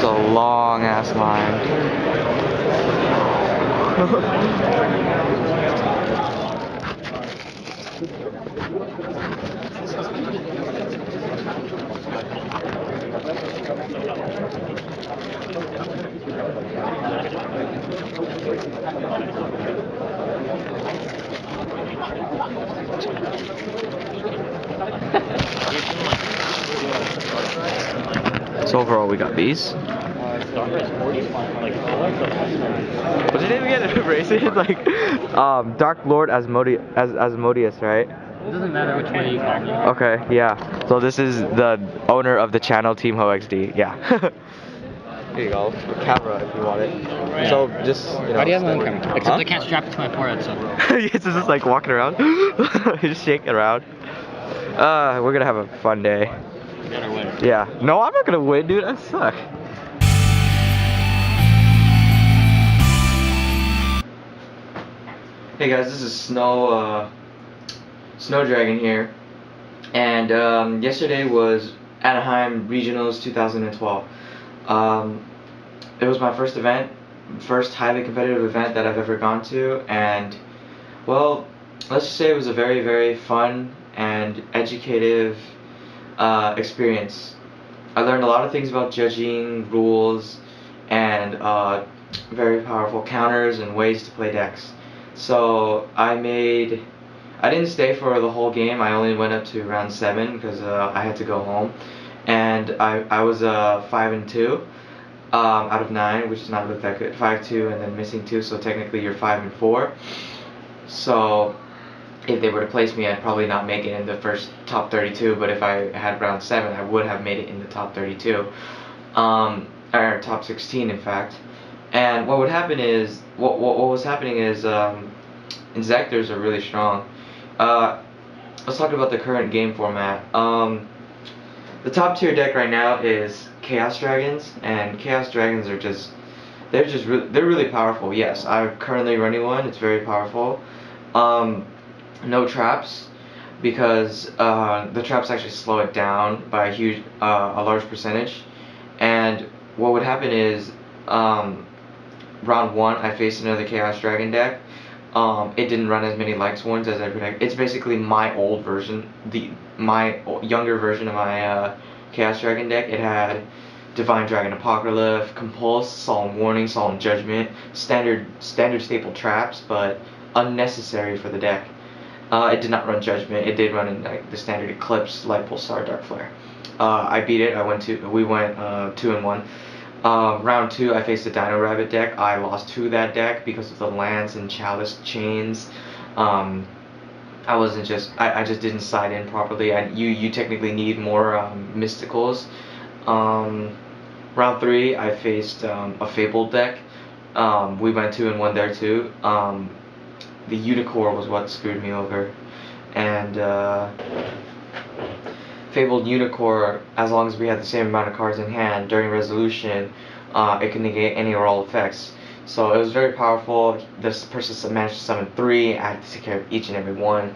a long ass line. So overall, we got these. What did they get races? Like, Dark Lord Asmodeus, right? It doesn't matter which way you call me. Okay, yeah. So this is the owner of the channel, Team Ho XD. Yeah. Here you go. Camera if you want it. Yeah. So just, you know. Why do you have my own camera? Except I can't strap it to my forehead, so. It's just like walking around. Just shaking around. We're gonna have a fun day. You better win. Yeah. No, I'm not gonna win, dude. I suck. Hey guys, this is Snow Dragon here, and yesterday was Anaheim Regionals 2012. It was my first event, first highly competitive event that I've ever gone to, and well, let's just say it was a very, very fun and educative experience. I learned a lot of things about judging, rules, and very powerful counters and ways to play decks. So I didn't stay for the whole game. I only went up to round 7 because I had to go home, and I was 5-2 out of 9, which is not that good. 5-2 and then missing 2, so technically you're 5-4. So if they were to place me, I'd probably not make it in the first top 32. But if I had round 7, I would have made it in the top 32, or top 16 in fact. And what would happen is what was happening is Inzectors are really strong. Let's talk about the current game format. The top tier deck right now is Chaos Dragons, and Chaos Dragons are they're really powerful. Yes, I'm currently running one. It's very powerful. No traps, because the traps actually slow it down by a large percentage. And what would happen is round 1 I faced another Chaos Dragon deck. It didn't run as many Lex ones as I predicted. It's basically my old version, my younger version of my Chaos Dragon deck. It had Divine Dragon Apocalypse, Compulse, Solemn Warning, Solemn Judgment, standard staple traps, but unnecessary for the deck. It did not run Judgment. It did run in like the standard Eclipse, Light Pulsar, Dark Flare. I beat it. We went 2-1. Round 2, I faced a Dino Rabbit deck. I lost to that deck because of the Lance and Chalice chains. I just didn't side in properly. You technically need more mysticals. Round 3, I faced a Fabled deck. We went 2-1 there too. The Yu-Gi-Hoe was what screwed me over, and Fabled Yu-Gi-Hoe, as long as we had the same amount of cards in hand during resolution, it can negate any or all effects. So it was very powerful. This person managed to summon 3. I had to take care of each and every one.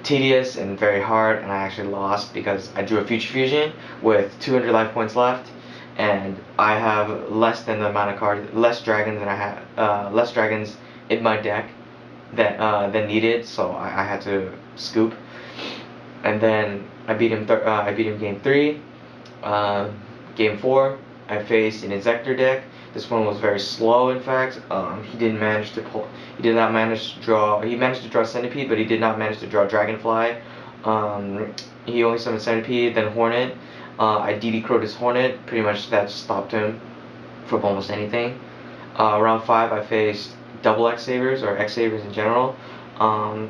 Tedious and very hard, and I actually lost because I drew a Future Fusion with 200 life points left, and I have less than the amount of cards, less dragons in my deck than needed. So I had to scoop. And then I beat him game 3. Game 4, I faced an Inzector deck. This one was very slow, in fact. He did not manage to draw. He managed to draw Centipede, but he did not manage to draw Dragonfly. He only summoned Centipede, then Hornet. I DD crowed his Hornet. Pretty much that stopped him from almost anything. Round 5, I faced double X Sabers, or X Sabers in general. I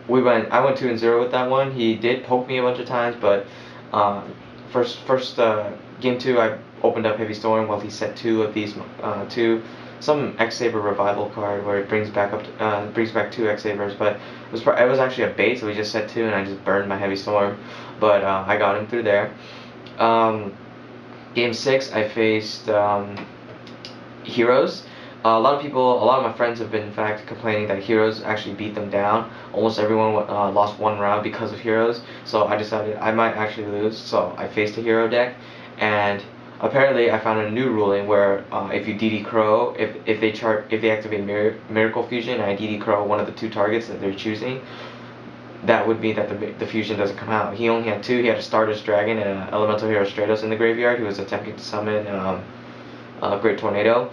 went 2-0 with that one. He did poke me a bunch of times, but game 2 I opened up Heavy Storm while he set 2 of these some X Saber revival card where it brings back 2 X Sabers, but it was actually a bait, so we just set 2 and I just burned my Heavy Storm, but I got him through there. Game 6 I faced Heroes. A lot of my friends have been, in fact, complaining that Heroes actually beat them down. Almost everyone lost 1 round because of Heroes, so I decided I might actually lose, so I faced a Hero deck, and apparently I found a new ruling where if you DD Crow, if they activate Miracle Fusion and I DD Crow one of the 2 targets that they're choosing, that would mean that the fusion doesn't come out. He only had 2. He had a Stardust Dragon and an Elemental Hero Stratos in the graveyard. He was attempting to summon a Great Tornado,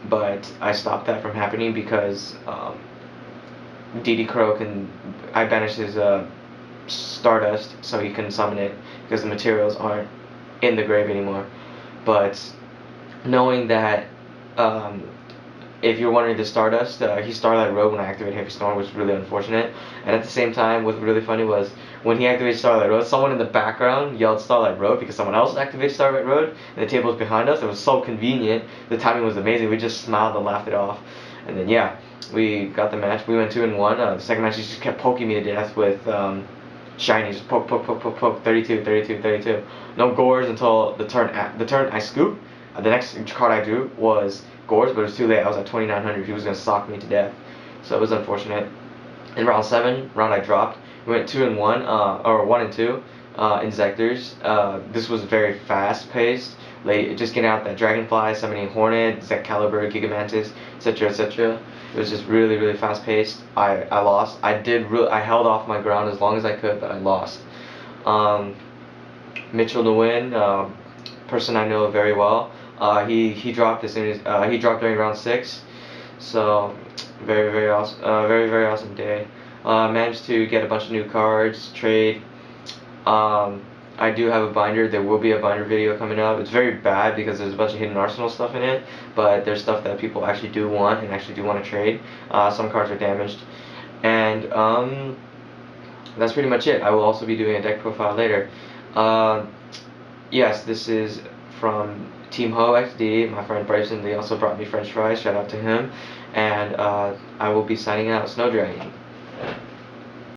but I stopped that from happening because DD Crow I banished his Stardust so he couldn't summon it because the materials aren't in the grave anymore. But knowing that if you're wondering the Stardust, he Starlight Road when I activated Heavy Storm, which was really unfortunate. And at the same time, what's really funny was when he activated Starlight Road, someone in the background yelled Starlight Road because someone else activated Starlight Road, and the table was behind us. It was so convenient. The timing was amazing. We just smiled and laughed it off. And then yeah, we got the match. We went 2-1. The second match, he just kept poking me to death with shiny, just poke, 32, 32, 32. No Gores until the turn I scooped. The next card I drew was Gores, but it was too late. I was at 2,900. He was going to sock me to death. So it was unfortunate. In round 7, I dropped. We went 2-1, or 1-2 in Zectors. This was very fast paced. Just getting out that Dragonfly, summoning Hornet, Zect Caliber, Gigamantis, etc., etc. It was just really, really fast paced. I lost. I held off my ground as long as I could, but I lost. Mitchell to win. Person I know very well. He dropped as soon as he dropped during round 6. So very, very awesome. Very, very awesome day. Managed to get a bunch of new cards, trade. I do have a binder. There will be a binder video coming up. It's very bad because there's a bunch of hidden arsenal stuff in it, but there's stuff that people actually do want and actually do want to trade. Some cards are damaged, and that's pretty much it. I will also be doing a deck profile later. Yes, this is from Team Ho XD. My friend Bryson, they also brought me French fries. Shout out to him, and I will be signing out. Snow Dragon.